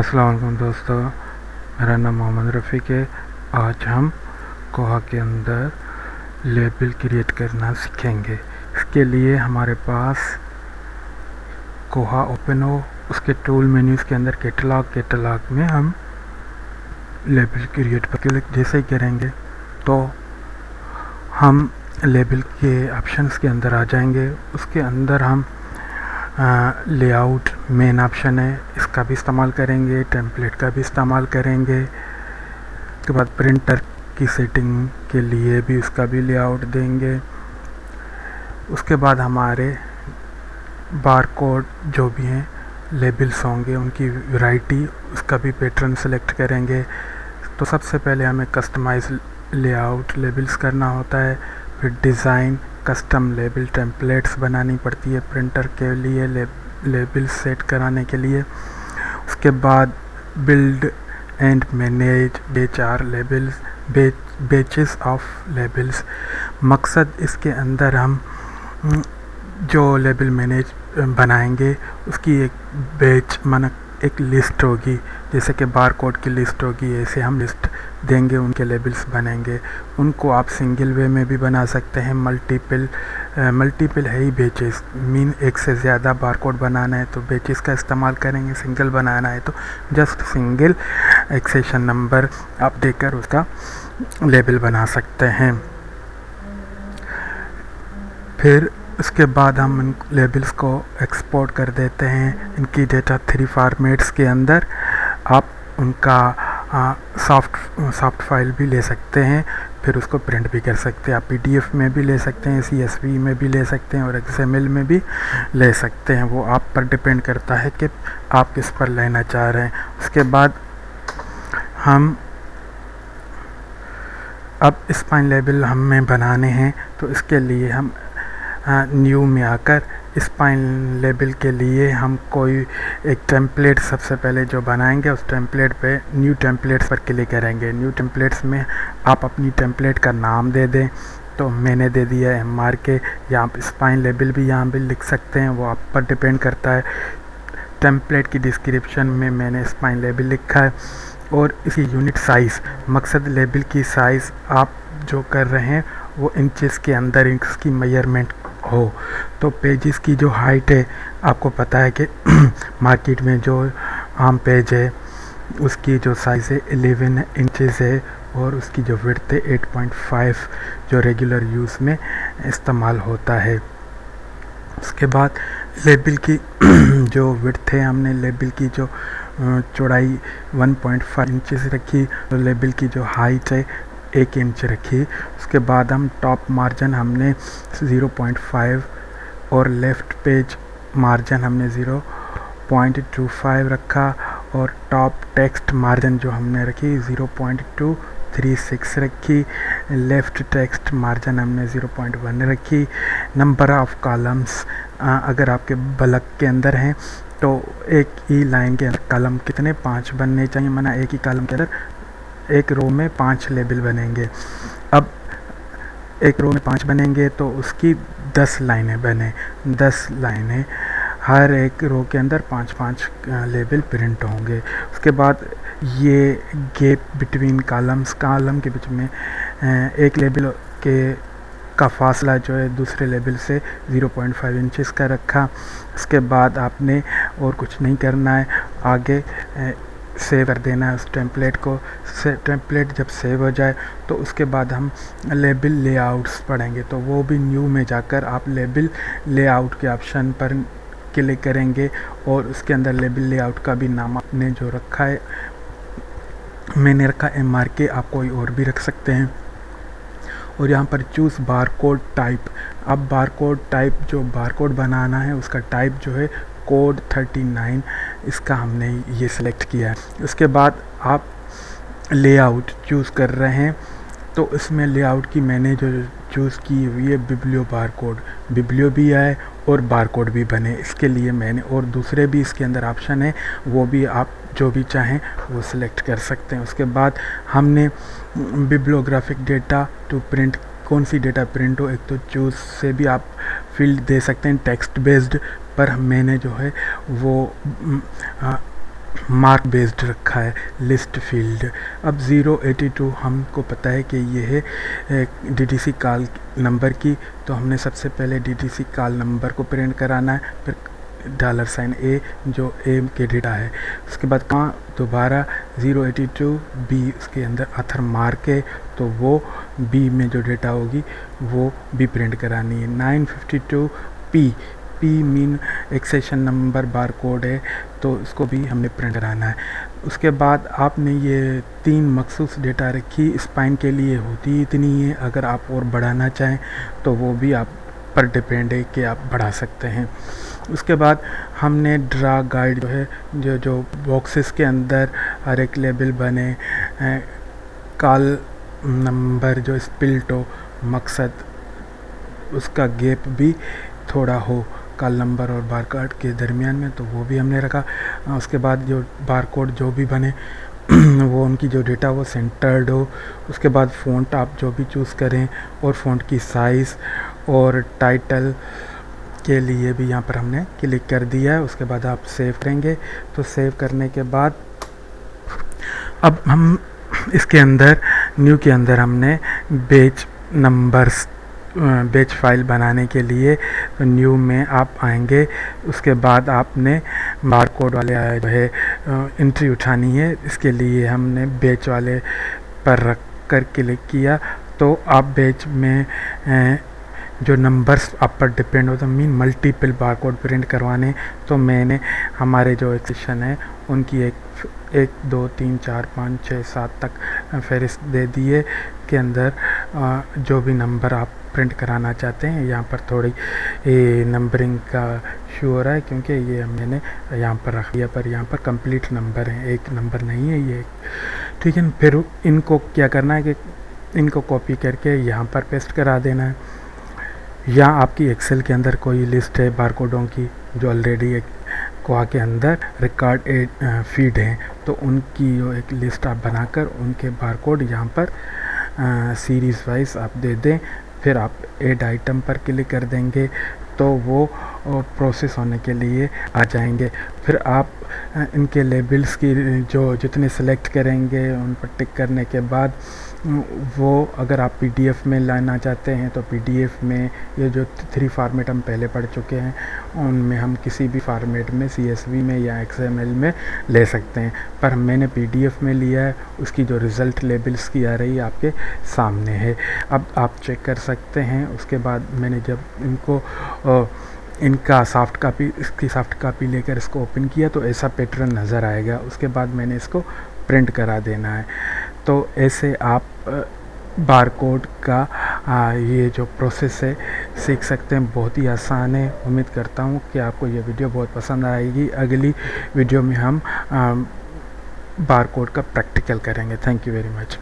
अस्सलाम वालेकुम दोस्तों, मेरा नाम मोहम्मद रफ़ीक है। आज हम कोहा के अंदर लेबल क्रिएट करना सीखेंगे। इसके लिए हमारे पास कोहा ओपन हो, उसके टूल मेन्यूज़ के अंदर कैटलॉग में हम लेबल क्रिएट पर क्लिक जैसे ही करेंगे तो हम लेबल के ऑप्शंस के अंदर आ जाएंगे। उसके अंदर हम लेआउट मेन ऑप्शन है, इसका भी इस्तेमाल करेंगे, टेम्पलेट का भी इस्तेमाल करेंगे। उसके बाद प्रिंटर की सेटिंग के लिए भी उसका भी लेआउट देंगे। उसके बाद हमारे बारकोड जो भी हैं लेबल्स होंगे उनकी वैरायटी, उसका भी पैटर्न सेलेक्ट करेंगे। तो सबसे पहले हमें कस्टमाइज लेआउट लेबल्स करना होता है, फिर डिज़ाइन कस्टम लेबल टेम्पलेट्स बनानी पड़ती है प्रिंटर के लिए लेबल सेट कराने के लिए। उसके बाद बिल्ड एंड मैनेज बेचार लेबल्स बेचेस ऑफ लेबल्स। मकसद इसके अंदर हम जो लेबल मैनेज बनाएंगे उसकी एक बेच माना एक लिस्ट होगी, जैसे कि बार कोड की लिस्ट होगी, ऐसे हम लिस्ट देंगे, उनके लेबल्स बनेंगे। उनको आप सिंगल वे में भी बना सकते हैं, मल्टीपल है ही बेचेस, मीन एक से ज़्यादा बार कोड बनाना है तो बेचेस का इस्तेमाल करेंगे, सिंगल बनाना है तो जस्ट सिंगल एक्सेशन नंबर आप देकर उसका लेबल बना सकते हैं। फिर उसके बाद हम इन लेबल्स को एक्सपोर्ट कर देते हैं इनकी डेटा 3 फॉर्मेट्स के अंदर। आप उनका सॉफ्ट फाइल भी ले सकते हैं, फिर उसको प्रिंट भी कर सकते हैं। आप PDF में भी ले सकते हैं, CSV में भी ले सकते हैं और XML में भी ले सकते हैं। वो आप पर डिपेंड करता है कि आप किस पर लेना चाह रहे हैं। उसके बाद हम अब स्पाइन लेबल हमें बनाने हैं, तो इसके लिए हम न्यू में आकर स्पाइन लेबल के लिए हम कोई एक टेम्पलेट सबसे पहले जो बनाएंगे उस टेम्पलेट पे न्यू टेम्पलेट्स पर क्लिक करेंगे। न्यू टेम्पलेट्स में आप अपनी टेम्पलेट का नाम दे दें, तो मैंने दे दिया है MRK, या आप स्पाइन लेबल भी यहाँ भी लिख सकते हैं, वो आप पर डिपेंड करता है। टेम्पलेट की डिस्क्रिप्शन में मैंने स्पाइन लेबल लिखा है और इसकी यूनिट साइज़, मकसद लेबल की साइज़ आप जो कर रहे हैं वो इंचेस के अंदर इसकी मेजरमेंट हो। तो पेजेस की जो हाइट है, आपको पता है कि मार्केट में जो आम पेज है उसकी जो साइज़ है 11 इंचेस है और उसकी जो विड्थ है 8.5 जो रेगुलर यूज़ में इस्तेमाल होता है। उसके बाद लेबल की जो विड्थ है, हमने लेबल की जो चौड़ाई 1.5 इंचेस रखी, तो लेबल की जो हाइट है 1 इंच रखी। उसके बाद हम टॉप मार्जिन हमने 0.5 और लेफ़्ट पेज मार्जिन हमने 0.25 रखा और टॉप टेक्स्ट मार्जिन जो हमने रखी 0.236 रखी। लेफ़्ट टेक्स्ट मार्जिन हमने 0.1 रखी। नंबर ऑफ़ कॉलम्स, अगर आपके ब्लॉक के अंदर हैं तो एक ही लाइन के अंदर कॉलम कितने 5 बनने चाहिए, माना एक ही कॉलम के अंदर एक रो में 5 लेबल बनेंगे। अब एक रो में 5 बनेंगे तो उसकी 10 लाइनें बने, 10 लाइनें, हर एक रो के अंदर 5-5 लेबल प्रिंट होंगे। उसके बाद ये गैप बिटवीन कॉलम के बीच में एक लेबल का फासला जो है दूसरे लेबल से 0.5 इंचेस का रखा। उसके बाद आपने और कुछ नहीं करना है, आगे सेव कर देना है उस टेम्पलेट को। टेम्पलेट जब सेव हो जाए तो उसके बाद हम लेबल लेआउट्स पढ़ेंगे, तो वो भी न्यू में जाकर आप लेबल लेआउट के ऑप्शन पर क्लिक करेंगे और उसके अंदर लेबल लेआउट का भी नाम आपने जो रखा है, मैंने रखा MRK, आप कोई और भी रख सकते हैं। और यहाँ पर चूज़ बारकोड टाइप, अब बारकोड टाइप जो बारकोड बनाना है उसका टाइप जो है कोड 39, इसका हमने ये सिलेक्ट किया है। उसके बाद आप लेआउट चूज़ कर रहे हैं, तो इसमें लेआउट की मैंने जो चूज़ की हुई है बिब्लियो बारकोड, बिब्लियो भी आए और बारकोड भी बने, इसके लिए मैंने, और दूसरे भी इसके अंदर ऑप्शन है, वो भी आप जो भी चाहें वो सिलेक्ट कर सकते हैं। उसके बाद हमने बिब्लियोग्राफिक डेटा टू प्रिंट, कौन सी डेटा प्रिंट हो, एक तो चूज़ से भी आप फील्ड दे सकते हैं टेक्स्ट बेस्ड, पर मैंने जो है वो मार्क बेस्ड रखा है लिस्ट फील्ड। अब 082 हमको पता है कि ये है DTC कॉल नंबर की, तो हमने सबसे पहले DTC कॉल नंबर को प्रिंट कराना है, फिर $A जो A के डेटा है। उसके बाद दोबारा 082B उसके अंदर ऑथर मार्क है, तो वो B में जो डेटा होगी वो B प्रिंट करानी है। 952P mean accession number barcode है, तो इसको भी हमने प्रिंट कराना है। उसके बाद आपने ये 3 मखसूस डेटा रखी, स्पाइन के लिए होती इतनी है, अगर आप और बढ़ाना चाहें तो वो भी आप पर डिपेंड है कि आप बढ़ा सकते हैं। उसके बाद हमने ड्रा गाइड जो है जो बॉक्सेस के अंदर हर एक लेबल बने, कॉल नंबर जो स्पिल्ट हो, मकसद उसका गैप भी थोड़ा हो कॉल नंबर और बार कोड के दरमियान में, तो वो भी हमने रखा। उसके बाद जो बार कोड जो भी बने वो उनकी जो डेटा वो सेंटर्ड हो। उसके बाद फ़ॉन्ट आप जो भी चूज़ करें और फ़ॉन्ट की साइज़ और टाइटल के लिए भी यहाँ पर हमने क्लिक कर दिया है। उसके बाद आप सेव करेंगे, तो सेव करने के बाद अब हम इसके अंदर न्यू के अंदर हमने बैच फाइल बनाने के लिए तो न्यू में आप आएंगे। उसके बाद आपने बार कोड वाले जो है एंट्री उठानी है, इसके लिए हमने बैच वाले पर रख कर क्लिक किया, तो आप बैच में जो नंबर्स आप पर डिपेंड होता है, mean multiple bar code print करवाने, तो मैंने हमारे जो एक्सेशन है उनकी 1 2 3 4 5 6 7 तक फहरिस्त दे दिए के अंदर जो भी नंबर आप प्रिंट कराना चाहते हैं। यहाँ पर थोड़ी नंबरिंग का शो हो रहा है क्योंकि ये मैंने यहाँ पर रख दिया, पर यहाँ पर कंप्लीट नंबर है, एक नंबर नहीं है ये, ठीक है। फिर इनको क्या करना है कि इनको कॉपी करके यहाँ पर पेस्ट करा देना है। या आपकी एक्सेल के अंदर कोई लिस्ट है बारकोडों की जो ऑलरेडी एक कोआ के अंदर रिकॉर्ड फीड हैं, तो उनकी जो एक लिस्ट आप बनाकर उनके बारकोड यहाँ पर सीरीज़ वाइज आप दे दें। फिर आप ऐड आइटम पर क्लिक कर देंगे तो वो प्रोसेस होने के लिए आ जाएंगे। फिर आप इनके लेबल्स की जो जितने सेलेक्ट करेंगे उन पर टिक करने के बाद वो अगर आप PDF में लाना चाहते हैं तो PDF में ये जो 3 फॉर्मेट हम पहले पढ़ चुके हैं उनमें हम किसी भी फॉर्मेट में CSV में या XML में ले सकते हैं, पर मैंने PDF में लिया है। उसकी जो रिज़ल्ट लेबल्स की आ रही है आपके सामने है, अब आप चेक कर सकते हैं। उसके बाद मैंने जब इनको इनका इसकी सॉफ्ट कापी लेकर इसको ओपन किया तो ऐसा पैटर्न नज़र आएगा। उसके बाद मैंने इसको प्रिंट करा देना है। तो ऐसे आप बारकोड का ये जो प्रोसेस है सीख सकते हैं, बहुत ही आसान है। उम्मीद करता हूँ कि आपको ये वीडियो बहुत पसंद आएगी। अगली वीडियो में हम बारकोड का प्रैक्टिकल करेंगे। Thank you very much.